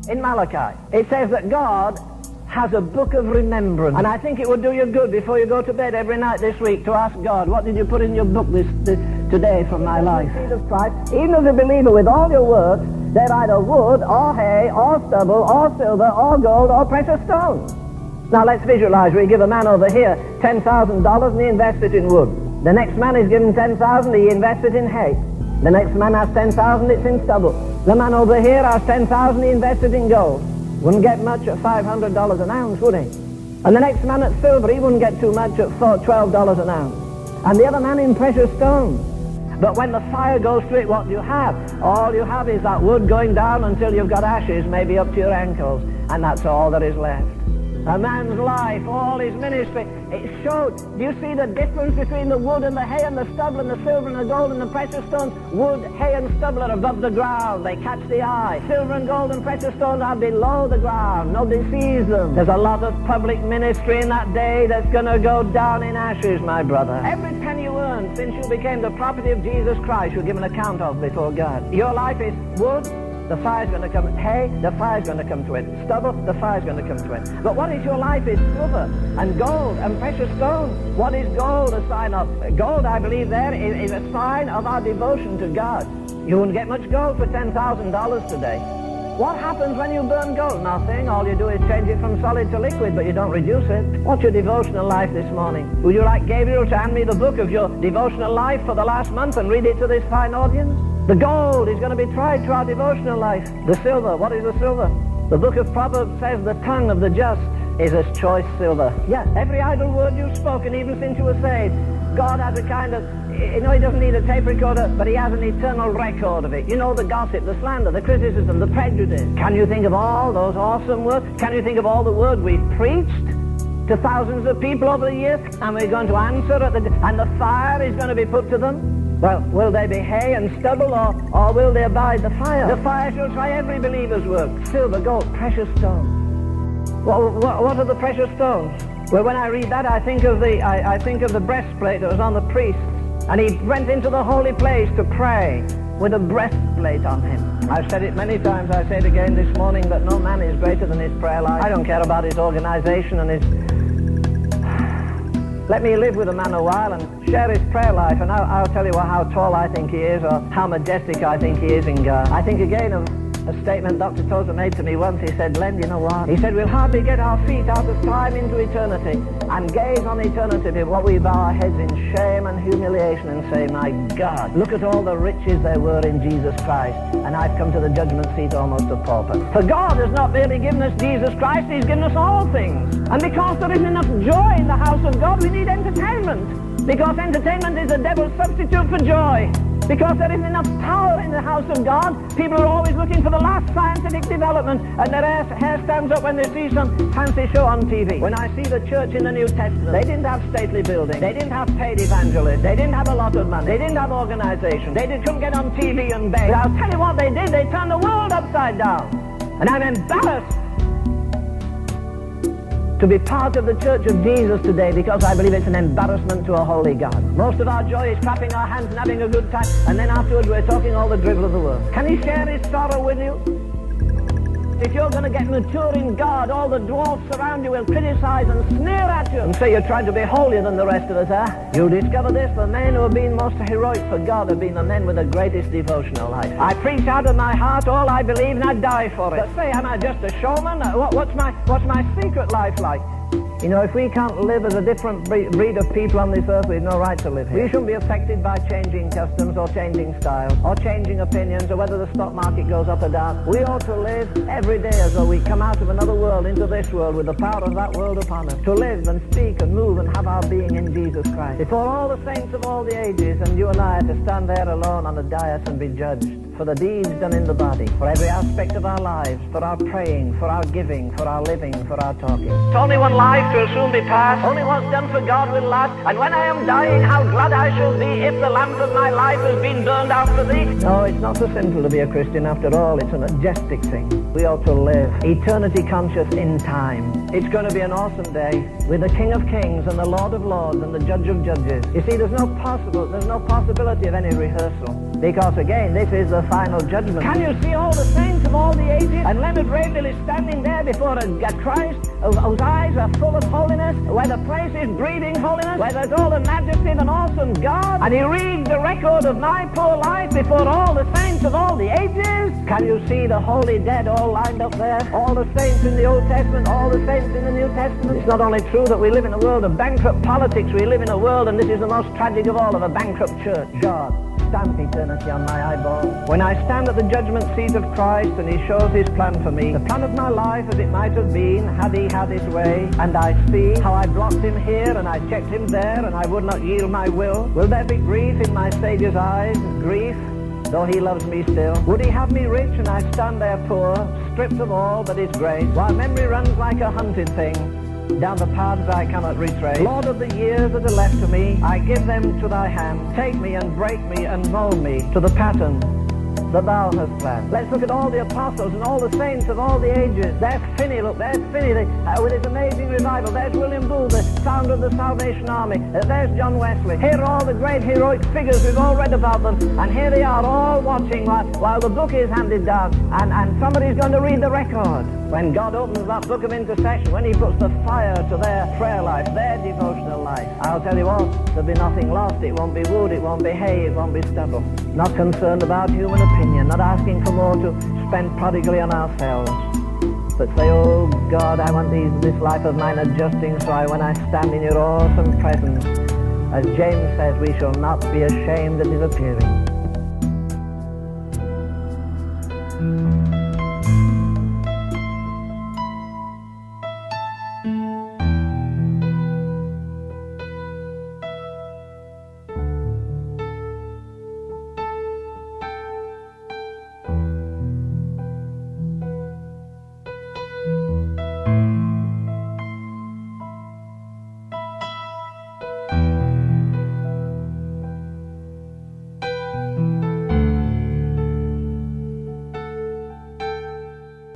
in Malachi. It says that God has a book of remembrance. And I think it would do you good before you go to bed every night this week to ask God, what did you put in your book today from my life? Even as a believer, with all your works, they're either wood or hay or stubble or silver or gold or precious stones. Now let's visualize. We give a man over here $10,000 and he invests it in wood. The next man is given $10,000, he invests it in hay. The next man has $10,000, it's in stubble. The man over here has $10,000, he invests it in gold. Wouldn't get much at $500 an ounce, would he? And the next man at silver, he wouldn't get too much at $12 an ounce. And the other man in precious stones. But when the fire goes to it, what do you have? All you have is that wood going down until you've got ashes, maybe up to your ankles. And that's all that is left. A man's life, all his ministry, it showed. Do you see the difference between the wood and the hay and the stubble and the silver and the gold and the precious stones? Wood, hay and stubble are above the ground. They catch the eye. Silver and gold and precious stones are below the ground. Nobody sees them. There's a lot of public ministry in that day that's going to go down in ashes, my brother. Every penny you earned since you became the property of Jesus Christ, you'll give an account of before God. Your life is wood. The fire's going to come. Hay, the fire's going to come to it. Stubble, the fire's going to come to it. But what is your life is silver and gold and precious stones. What is gold a sign of? Gold, I believe there, is a sign of our devotion to God. You wouldn't get much gold for $10,000 today. What happens when you burn gold? Nothing. All you do is change it from solid to liquid, but you don't reduce it. What's your devotional life this morning? Would you like Gabriel to hand me the book of your devotional life for the last month and read it to this fine audience? The gold is going to be tried to our devotional life. The silver, what is the silver? The book of Proverbs says the tongue of the just is as choice silver. Yeah, every idle word you've spoken, even since you were saved, God has a kind of, he doesn't need a tape recorder, but he has an eternal record of it. You know, the gossip, the slander, the criticism, the prejudice. Can you think of all those awesome words? Can you think of all the word we've preached to thousands of people over the years? And we're going to answer and the fire is going to be put to them? Well, will they be hay and stubble, or will they abide the fire? The fire shall try every believer's work. Silver, gold, precious stones. What are the precious stones? Well, when I read that, I think of the breastplate that was on the priest, and he went into the holy place to pray with a breastplate on him. I've said it many times. I say it again this morning that no man is greater than his prayer life. I don't care about his organization and his. Let me live with a man a while and share his prayer life, and I'll tell you how tall I think he is, or how majestic I think he is in God. I think again of a statement Dr. Tozer made to me once. He said, Len, you know what? He said, we'll hardly get our feet out of time into eternity and gaze on eternity before we bow our heads in shame and humiliation and say, my God, look at all the riches there were in Jesus Christ, and I've come to the judgment seat almost a pauper. For God has not merely given us Jesus Christ, he's given us all things. And because there isn't enough joy in the house of God, we need entertainment. Because entertainment is the devil's substitute for joy. Because there isn't enough power in the house of God, people are always looking for the last scientific development, and their hair stands up when they see some fancy show on TV. When I see the church in the New Testament, they didn't have stately buildings, they didn't have paid evangelists, they didn't have a lot of money, they didn't have organization, they couldn't get on TV and beg. But I'll tell you what they did, they turned the world upside down. And I'm embarrassed to be part of the Church of Jesus today, because I believe it's an embarrassment to a holy God. Most of our joy is clapping our hands and having a good time, and then afterwards we're talking all the drivel of the world. Can he share his sorrow with you? If you're going to get mature in God, all the dwarfs around you will criticize and sneer at you and say you're trying to be holier than the rest of us, huh? You'll discover this: the men who have been most heroic for God have been the men with the greatest devotional life. I preach out of my heart all I believe, and I die for it. But say, am I just a showman? What's my secret life like? You know, if we can't live as a different breed of people on this earth, we've no right to live here. We shouldn't be affected by changing customs or changing styles or changing opinions or whether the stock market goes up or down. We ought to live every day as though we come out of another world into this world with the power of that world upon us. To live and speak and move and have our being in Jesus Christ. Before all the saints of all the ages, and you and I are to stand there alone on the dais and be judged for the deeds done in the body, for every aspect of our lives, for our praying, for our giving, for our living, for our talking. It's only one life will soon be past. Only what's done for God will last. And when I am dying, how glad I shall be if the lamp of my life has been burned out for thee. No, it's not so simple to be a Christian after all. It's a majestic thing. We ought to live eternity conscious in time. It's going to be an awesome day with the King of Kings and the Lord of Lords and the Judge of Judges. You see, there's no possibility of any rehearsal. Because again, this is the final judgment. Can you see all the saints of all the ages? And Leonard Ravenhill is standing there before a Christ whose eyes are full of holiness, where the place is breathing holiness, where there's all the majesty of an awesome God. And he reads the record of my poor life before all the saints of all the ages. Can you see the holy dead all lined up there? All the saints in the Old Testament, all the saints in the New Testament. It's not only true that we live in a world of bankrupt politics, we live in a world, and this is the most tragic of all, of a bankrupt church. God, stamp eternity on my eyeball. When I stand at the judgment seat of Christ and he shows his plan for me, the plan of my life as it might have been had he had his way, and I see how I blocked him here and I checked him there and I would not yield my will there be grief in my Saviour's eyes? Grief, though he loves me still. Would he have me rich and I stand there poor, stripped of all but his grace, while memory runs like a hunted thing down the paths I cannot retrace? Lord of the years that are left to me, I give them to thy hand. Take me and break me and mold me to the pattern that thou hast planned. Let's look at all the apostles and all the saints of all the ages. There's Finney, look, there's Finney with his amazing revival. There's William Booth, the founder of the Salvation Army. There's John Wesley. Here are all the great heroic figures, we've all read about them, and here they are all watching while the book is handed down, and somebody's going to read the record. When God opens that book of intercession, when he puts the fire to their prayer life, their devotional life, I'll tell you what, there'll be nothing lost. It won't be wood, it won't be hay, it won't be stubble. Not concerned about human opinion, not asking for more to spend prodigally on ourselves, but say, oh God, I want this life of mine adjusting so when I stand in your awesome presence, as James says, we shall not be ashamed at his appearing.